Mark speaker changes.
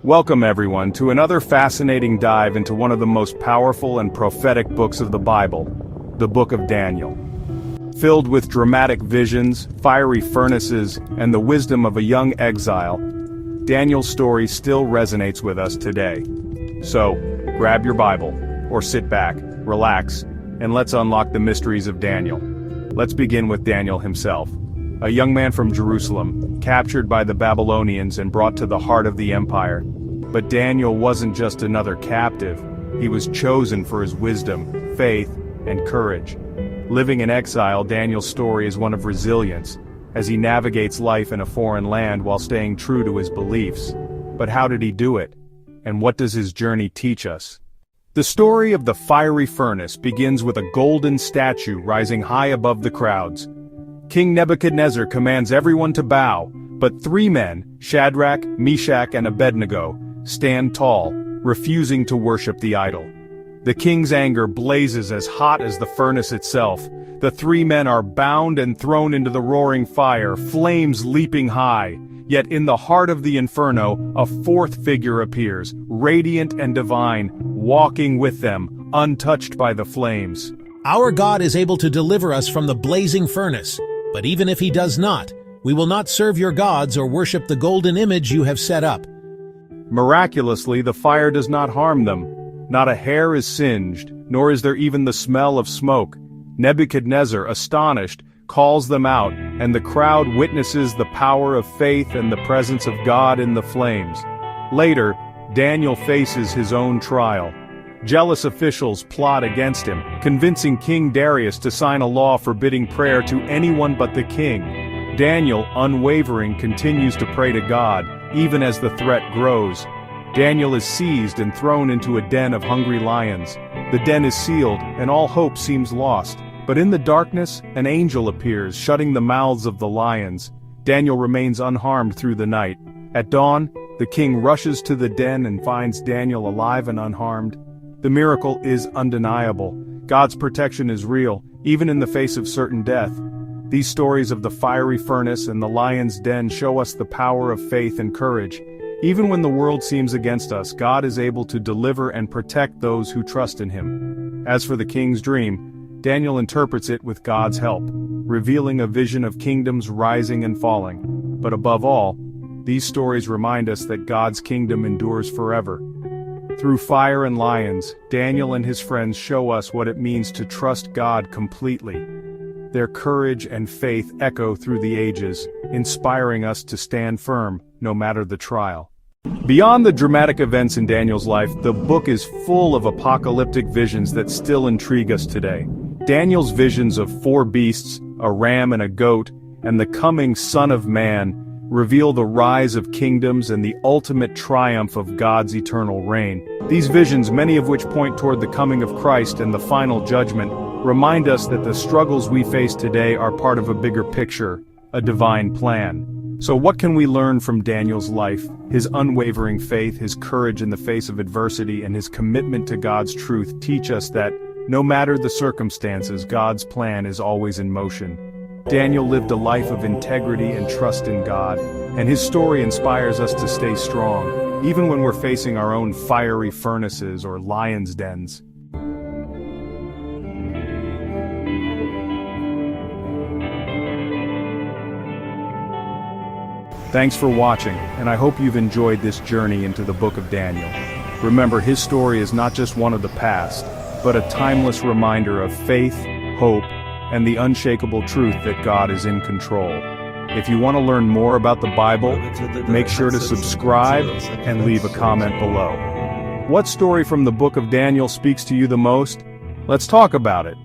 Speaker 1: Welcome everyone to another fascinating dive into one of the most powerful and prophetic books of the Bible, the Book of Daniel. Filled with dramatic visions, fiery furnaces, and the wisdom of a young exile, Daniel's story still resonates with us today. So, grab your Bible, or sit back, relax, and let's unlock the mysteries of Daniel. Let's begin with Daniel himself. A young man from Jerusalem, captured by the Babylonians and brought to the heart of the empire. But Daniel wasn't just another captive, he was chosen for his wisdom, faith, and courage. Living in exile, Daniel's story is one of resilience, as he navigates life in a foreign land while staying true to his beliefs. But how did he do it? And what does his journey teach us? The story of the fiery furnace begins with a golden statue rising high above the crowds. King Nebuchadnezzar commands everyone to bow, but three men, Shadrach, Meshach, and Abednego, stand tall, refusing to worship the idol. The king's anger blazes as hot as the furnace itself. The three men are bound and thrown into the roaring fire, flames leaping high. Yet in the heart of the inferno, a fourth figure appears, radiant and divine, walking with them, untouched by the flames.
Speaker 2: Our God is able to deliver us from the blazing furnace. But even if he does not, we will not serve your gods or worship the golden image you have set up.
Speaker 1: Miraculously, the fire does not harm them. Not a hair is singed, nor is there even the smell of smoke. Nebuchadnezzar, astonished, calls them out, and the crowd witnesses the power of faith and the presence of God in the flames. Later, Daniel faces his own trial. Jealous officials plot against him, convincing King Darius to sign a law forbidding prayer to anyone but the king. Daniel, unwavering, continues to pray to God, even as the threat grows. Daniel is seized and thrown into a den of hungry lions. The den is sealed, and all hope seems lost. But in the darkness, an angel appears, shutting the mouths of the lions. Daniel remains unharmed through the night. At dawn, the king rushes to the den and finds Daniel alive and unharmed. The miracle is undeniable. God's protection is real, even in the face of certain death. These stories of the fiery furnace and the lion's den show us the power of faith and courage. Even when the world seems against us, God is able to deliver and protect those who trust in him. As for the king's dream, Daniel interprets it with God's help, revealing a vision of kingdoms rising and falling. But above all, these stories remind us that God's kingdom endures forever. Through fire and lions, Daniel and his friends show us what it means to trust God completely. Their courage and faith echo through the ages, inspiring us to stand firm, no matter the trial. Beyond the dramatic events in Daniel's life, the book is full of apocalyptic visions that still intrigue us today. Daniel's visions of four beasts, a ram and a goat, and the coming Son of Man, reveal the rise of kingdoms and the ultimate triumph of God's eternal reign. These visions, many of which point toward the coming of Christ and the final judgment, remind us that the struggles we face today are part of a bigger picture, a divine plan. So what can we learn from Daniel's life, his unwavering faith, his courage in the face of adversity, and his commitment to God's truth teach us that, no matter the circumstances, God's plan is always in motion. Daniel lived a life of integrity and trust in God, and his story inspires us to stay strong, even when we're facing our own fiery furnaces or lions' dens. Thanks for watching, and I hope you've enjoyed this journey into the Book of Daniel. Remember, his story is not just one of the past, but a timeless reminder of faith, hope, and the unshakable truth that God is in control. If you want to learn more about the Bible, make sure to subscribe and leave a comment below. What story from the Book of Daniel speaks to you the most? Let's talk about it.